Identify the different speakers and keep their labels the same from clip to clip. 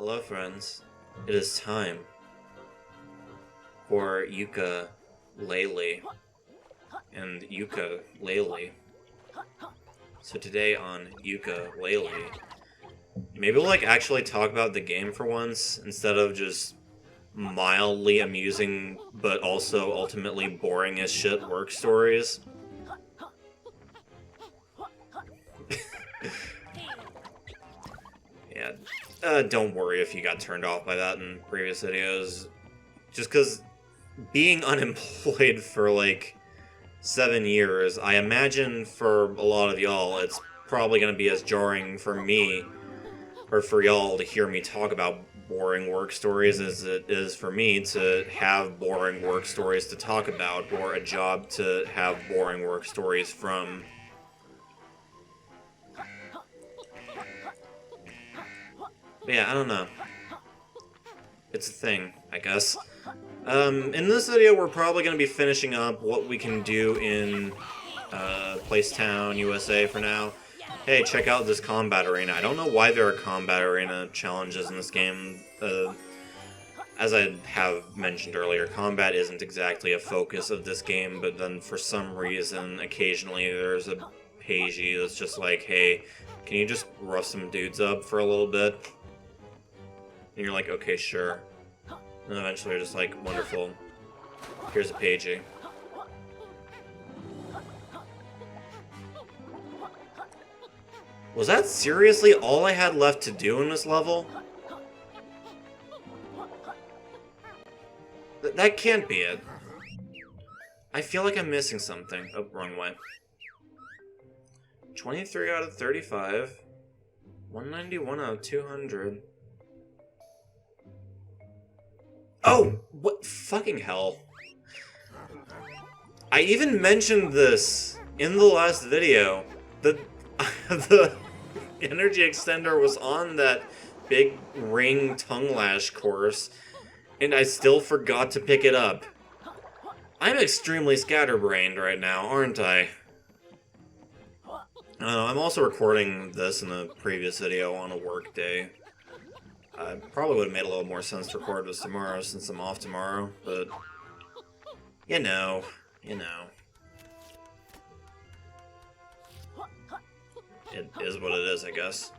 Speaker 1: Hello friends, it is time for Yooka-Laylee and Yooka-Laylee. So today on Yooka-Laylee, maybe we'll actually talk about the game for once, instead of just mildly amusing but also ultimately boring as shit work stories. Yeah, don't worry if you got turned off by that in previous videos. Just because being unemployed for like 7 years, I imagine for a lot of y'all, it's probably going to be as jarring for me, or for y'all to hear me talk about boring work stories as it is for me to have boring work stories to talk about, or a job to have boring work stories from. But yeah, I don't know. It's a thing, I guess. In this video, we're probably going to be finishing up what we can do in Placetown, USA for now. Hey, check out this combat arena. I don't know why there are combat arena challenges in this game. As I have mentioned earlier, combat isn't exactly a focus of this game, but then for some reason, occasionally there's a pagey that's just like, hey, can you just rough some dudes up for a little bit? And you're like, okay, sure. And eventually you're just like, wonderful. Here's a pagey. Was that seriously all I had left to do in this level? That can't be it. I feel like I'm missing something. Oh, wrong way. 23 out of 35. 191 out of 200. Oh! What fucking hell. I even mentioned this in the last video. The energy extender was on that big ring tongue lash course, and I still forgot to pick it up. I'm extremely scatterbrained right now, aren't I? I'm also recording this in a previous video on a work day. Probably would have made a little more sense to record this tomorrow since I'm off tomorrow, but you know. It is what it is, I guess.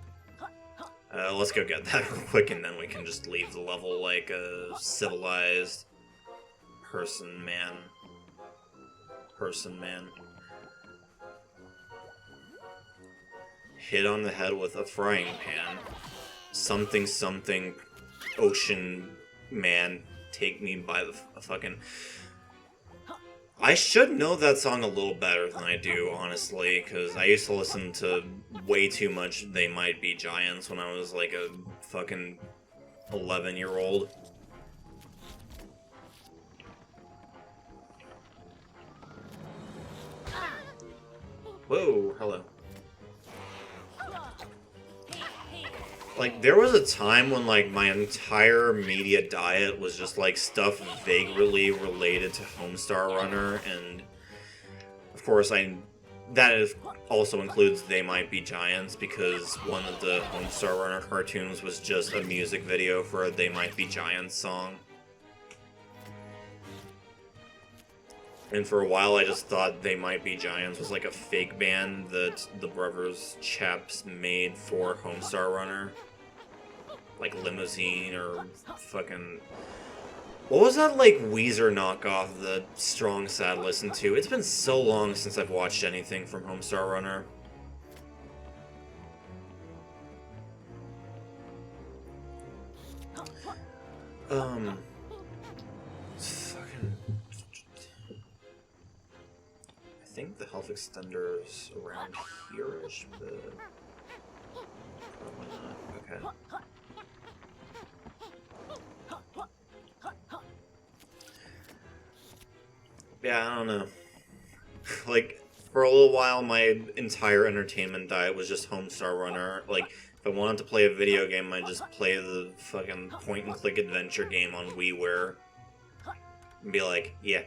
Speaker 1: Let's go get that real quick, and then we can just leave the level like a civilized person man. Hit on the head with a frying pan. Something, ocean man, take me by the fucking... I should know that song a little better than I do, honestly, because I used to listen to way too much They Might Be Giants when I was like a fucking 11-year-old. Whoa, hello. Like, there was a time when, like, my entire media diet was just, like, stuff vaguely related to Homestar Runner, and, of course, that also includes They Might Be Giants, because one of the Homestar Runner cartoons was just a music video for a They Might Be Giants song. And for a while, I just thought They Might Be Giants was, like, a fake band that the Brothers Chaps made for Homestar Runner. Like Limousine or fucking... What was that, like, Weezer knockoff that Strong Sad listened to? It's been so long since I've watched anything from Homestar Runner. Fucking... I think the health extender's around here-ish, but... Probably not. Okay. Yeah, I don't know. Like, for a little while, my entire entertainment diet was just Homestar Runner. Like, if I wanted to play a video game, I'd just play the fucking point-and-click adventure game on WiiWare. And be like, yeah.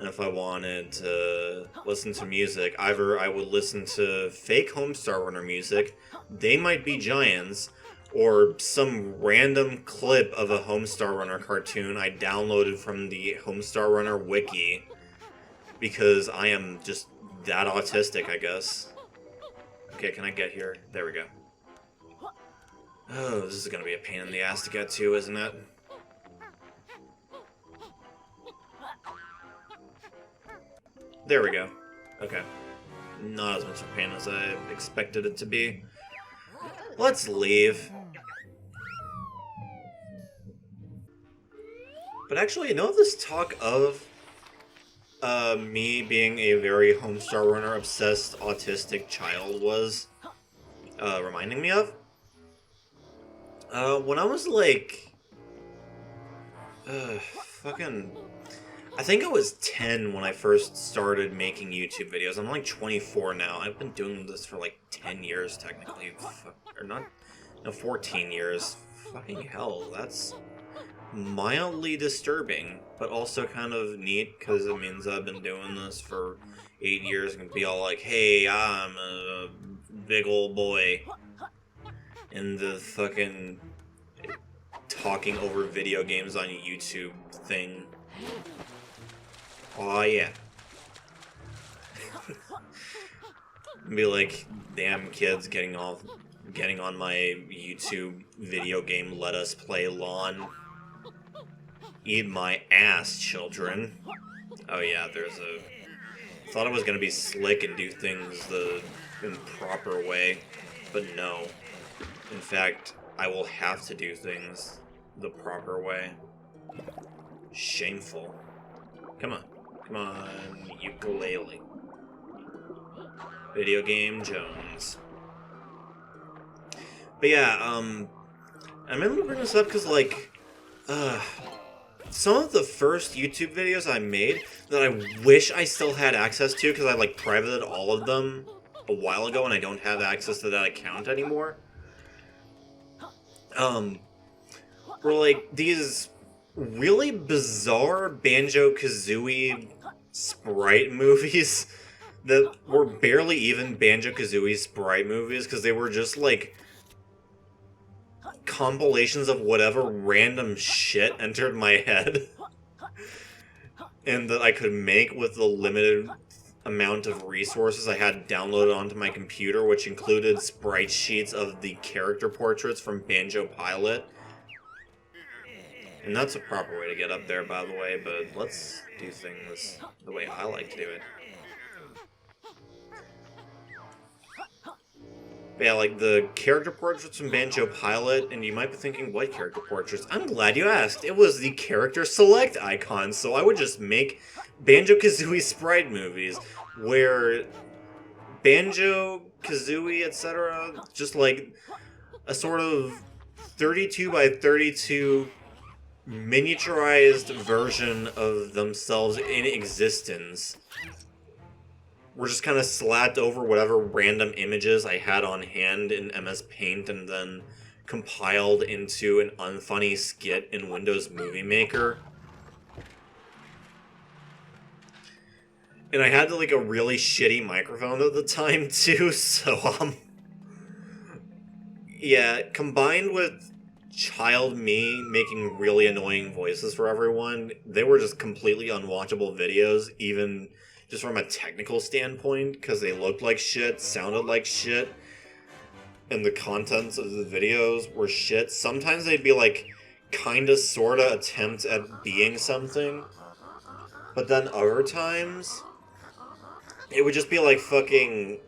Speaker 1: And if I wanted to listen to music, either I would listen to fake Homestar Runner music, They Might Be Giants, or some random clip of a Homestar Runner cartoon I downloaded from the Homestar Runner wiki, because I am just that autistic, I guess. Okay, can I get here? There we go. Oh, this is gonna be a pain in the ass to get to, isn't it? There we go. Okay. Not as much of a pain as I expected it to be. Let's leave. But actually, you know this talk of me being a very Homestar Runner obsessed autistic child was reminding me of? When I was like fucking, I think I was 10 when I first started making YouTube videos. I'm like 24 now. I've been doing this for like 10 years technically. Or not, no, 14 years. Fucking hell, that's mildly disturbing, but also kind of neat, because it means I've been doing this for 8 years and can be all like, hey, I'm a big old boy in the fucking talking over video games on YouTube thing. Aw, yeah. Be like, damn kids getting on my YouTube video game Let Us Play lawn. Eat my ass, children. Oh yeah, there's a... Thought I was gonna be slick and do things the improper way, but no. In fact, I will have to do things the proper way. Shameful. Come on. Come on, Yooka-Laylee. Video Game Jones. But yeah, I meant to bring this up because, like, some of the first YouTube videos I made that I wish I still had access to, because I, like, privated all of them a while ago and I don't have access to that account anymore, were, like, these really bizarre Banjo-Kazooie sprite movies that were barely even Banjo-Kazooie sprite movies, because they were just, like, compilations of whatever random shit entered my head and that I could make with the limited amount of resources I had downloaded onto my computer, which included sprite sheets of the character portraits from Banjo Pilot. And that's a proper way to get up there, by the way, but let's do things the way I like to do it. But yeah, like the character portraits from Banjo Pilot, and you might be thinking, what character portraits? I'm glad you asked. It was the character select icon, so I would just make Banjo-Kazooie sprite movies, where Banjo, Kazooie, etc., just like a sort of 32 by 32 miniaturized version of themselves in existence, were just kind of slapped over whatever random images I had on hand in MS Paint and then compiled into an unfunny skit in Windows Movie Maker. And I had like a really shitty microphone at the time too, so yeah, combined with child me making really annoying voices for everyone, they were just completely unwatchable videos, even just from a technical standpoint, because they looked like shit, sounded like shit, and the contents of the videos were shit. Sometimes they'd be like, kinda sorta attempt at being something, but then other times, it would just be like fucking,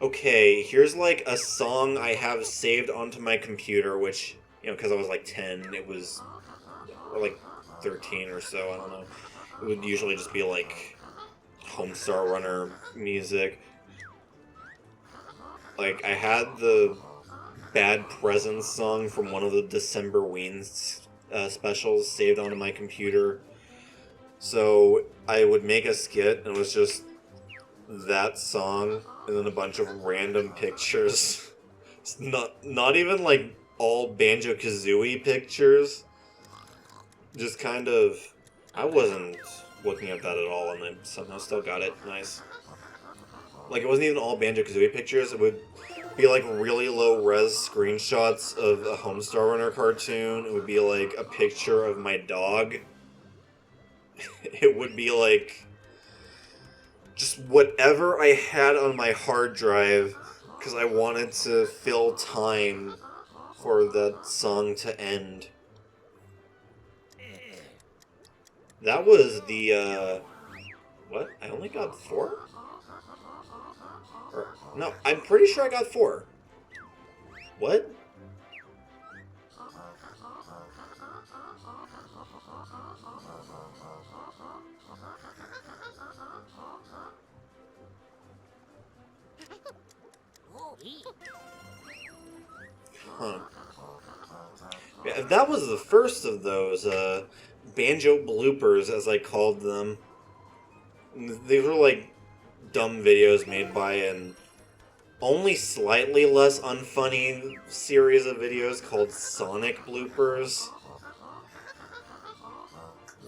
Speaker 1: okay, here's like a song I have saved onto my computer, which, you know, because I was like 10, it was, or like 13 or so, I don't know. It would usually just be like Homestar Runner music. Like, I had the Bad Presents song from one of the December Weens specials saved onto my computer. So I would make a skit, and it was just that song, and then a bunch of random pictures. It's not even, like, all Banjo-Kazooie pictures. Just kind of... I wasn't looking at that at all, and I somehow still got it. Nice. Like, it wasn't even all Banjo-Kazooie pictures. It would be like really low res screenshots of a Homestar Runner cartoon. It would be like a picture of my dog. It would be like just whatever I had on my hard drive because I wanted to fill time for that song to end. That was the, what? I only got 4? Or, no, I'm pretty sure I got 4. What? Huh. Yeah, that was the first of those, banjo bloopers, as I called them. These were, like, dumb videos made by an only slightly less unfunny series of videos called Sonic Bloopers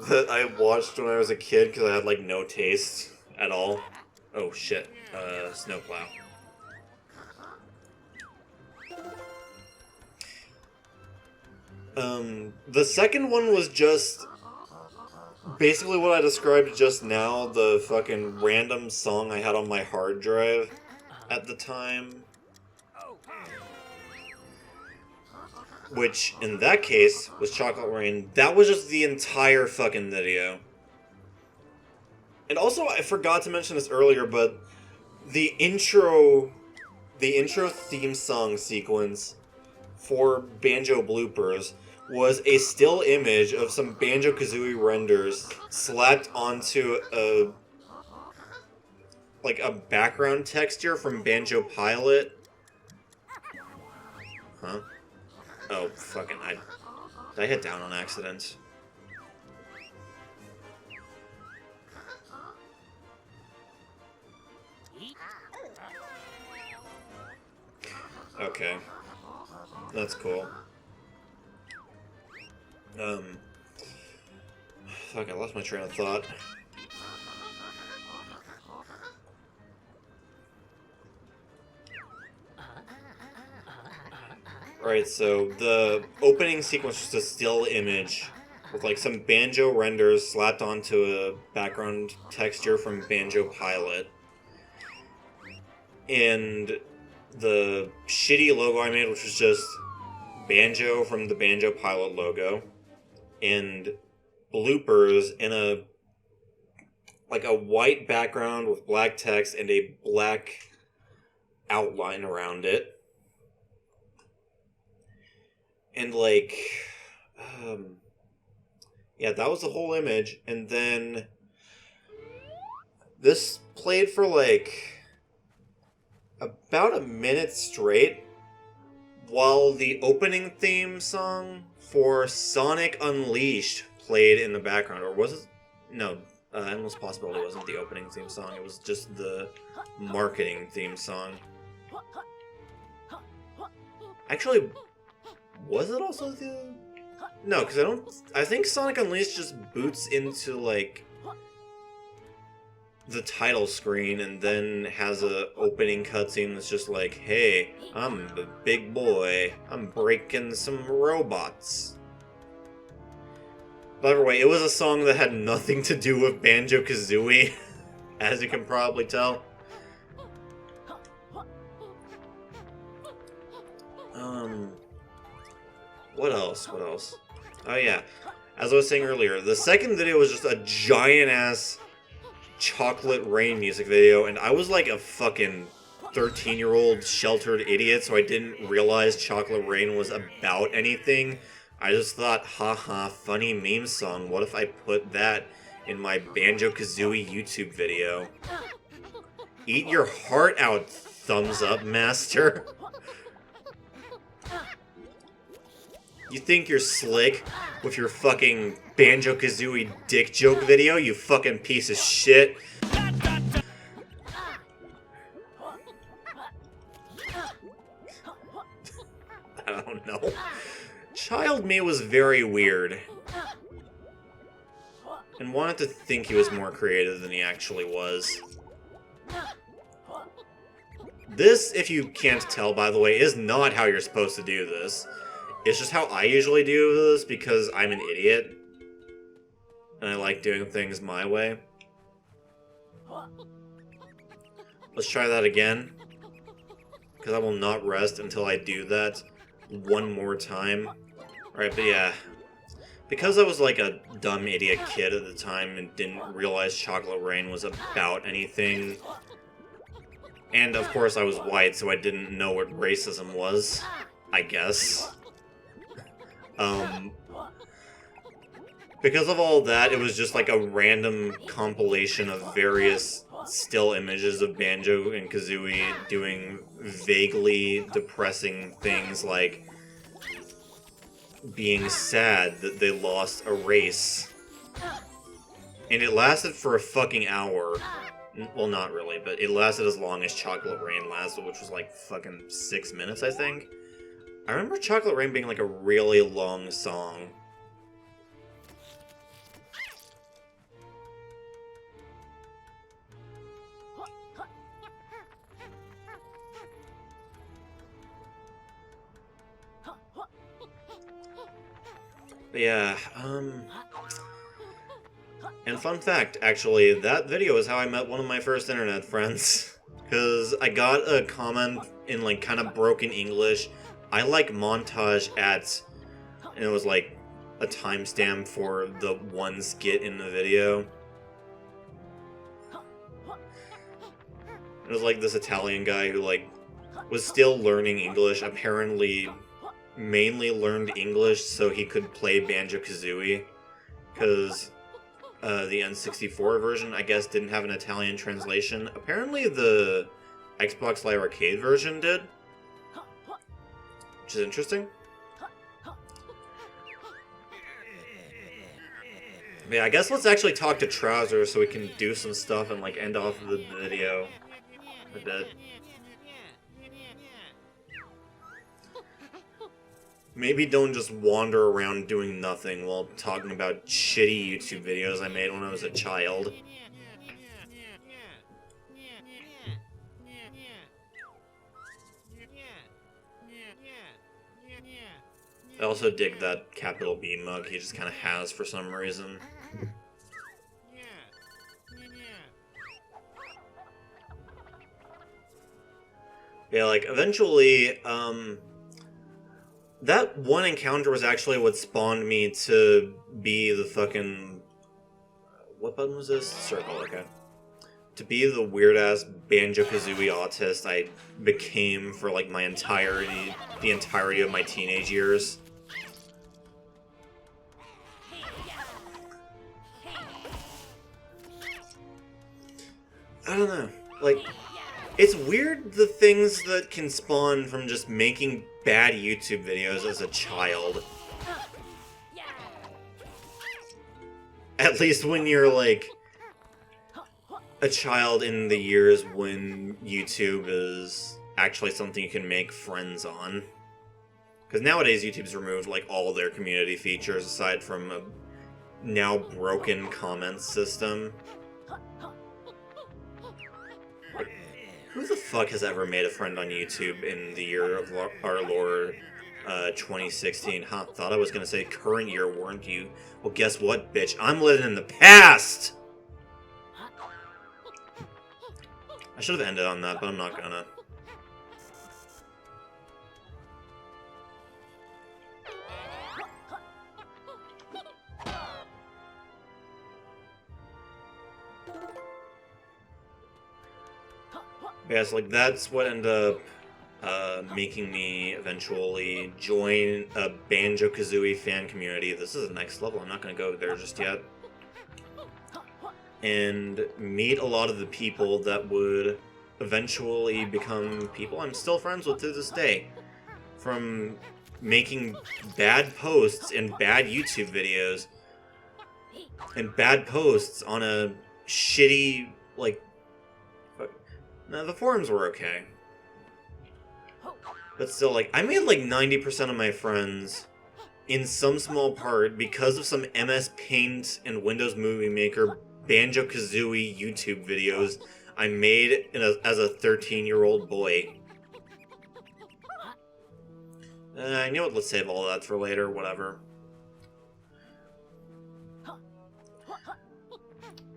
Speaker 1: that I watched when I was a kid because I had, like, no taste at all. Oh, shit. Snowplow. The second one was just basically what I described just now, the fucking random song I had on my hard drive at the time. Which, in that case, was Chocolate Rain. That was just the entire fucking video. And also, I forgot to mention this earlier, but the intro theme song sequence for Banjo Bloopers was a still image of some Banjo-Kazooie renders slapped onto a background texture from Banjo Pilot. Huh? Oh, fucking, did I hit down on accident? Okay. That's cool. Fuck, I lost my train of thought. Alright, so the opening sequence was a still image with like some banjo renders slapped onto a background texture from Banjo Pilot. And the shitty logo I made, which was just Banjo from the Banjo Pilot logo, and bloopers in a white background with black text and a black outline around it. And yeah, that was the whole image. And then this played for about a minute straight while the opening theme song for Sonic Unleashed played in the background. Or was it? No, Endless Possibility wasn't the opening theme song. It was just the marketing theme song. Actually, was it also the... No, because I think Sonic Unleashed just boots into, the title screen and then has a opening cutscene that's just like, hey, I'm a big boy. I'm breaking some robots. By the way, it was a song that had nothing to do with Banjo-Kazooie, as you can probably tell. What else? Oh yeah, as I was saying earlier, the second video was just a giant-ass Chocolate Rain music video, and I was like a fucking 13-year-old sheltered idiot, so I didn't realize Chocolate Rain was about anything. I just thought, haha, funny meme song, what if I put that in my Banjo-Kazooie YouTube video? Eat your heart out, thumbs up, master. You think you're slick with your fucking Banjo-Kazooie dick joke video, you fucking piece of shit? I don't know. Child me was very weird. And wanted to think he was more creative than he actually was. This, if you can't tell, by the way, is not how you're supposed to do this. It's just how I usually do this because I'm an idiot. And I like doing things my way. Let's try that again. Because I will not rest until I do that one more time. Alright, but yeah. Because I was like a dumb idiot kid at the time and didn't realize Chocolate Rain was about anything. And of course I was white, so I didn't know what racism was, I guess. Because of all that, it was just like a random compilation of various still images of Banjo and Kazooie doing vaguely depressing things like being sad that they lost a race. And it lasted for a fucking hour. Well, not really, but it lasted as long as Chocolate Rain lasted, which was like fucking 6 minutes, I think. I remember Chocolate Rain being like a really long song. But yeah, and fun fact, actually, that video is how I met one of my first internet friends. Because I got a comment in, like, kind of broken English. I like montage at... And it was, like, a timestamp for the one skit in the video. It was, like, this Italian guy who, like, was still learning English, apparently... mainly learned English so he could play Banjo-Kazooie, because the N64 version, I guess, didn't have an Italian translation. Apparently the Xbox Live Arcade version did, which is interesting. But yeah, I guess let's actually talk to Trouser so we can do some stuff and, like, end off the video a bit. Maybe don't just wander around doing nothing while talking about shitty YouTube videos I made when I was a child. I also dig that capital B mug he just kind of has for some reason. Yeah, like, eventually, that one encounter was actually what spawned me to be the fucking... What button was this? Circle, okay. To be the weird-ass Banjo-Kazooie autist I became for, like, the entirety of my teenage years. I don't know. Like, it's weird the things that can spawn from just making bad YouTube videos as a child. At least when you're, like, a child in the years when YouTube is actually something you can make friends on. Because nowadays YouTube's removed, like, all their community features aside from a now broken comments system. Who the fuck has ever made a friend on YouTube in the year of our Lord 2016? Huh, thought I was gonna say current year, weren't you? Well, guess what, bitch? I'm living in the past! I should have ended on that, but I'm not gonna. Yeah, so, like, that's what ended up making me eventually join a Banjo-Kazooie fan community. This is the next level. I'm not going to go there just yet. And meet a lot of the people that would eventually become people I'm still friends with to this day. From making bad posts and bad YouTube videos. And bad posts on a shitty, like... No, the forums were okay. But still, like, I made like 90% of my friends, in some small part, because of some MS Paint and Windows Movie Maker Banjo-Kazooie YouTube videos I made as a 13-year-old boy. You know what? Let's save all that for later. Whatever.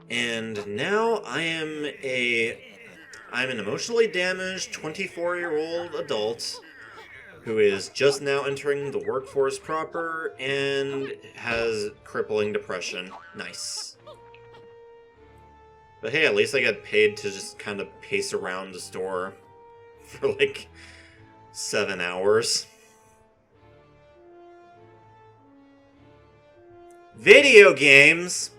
Speaker 1: And now I'm an emotionally damaged 24-year-old adult who is just now entering the workforce proper and has crippling depression. Nice. But hey, at least I got paid to just kind of pace around the store for like 7 hours. Video games!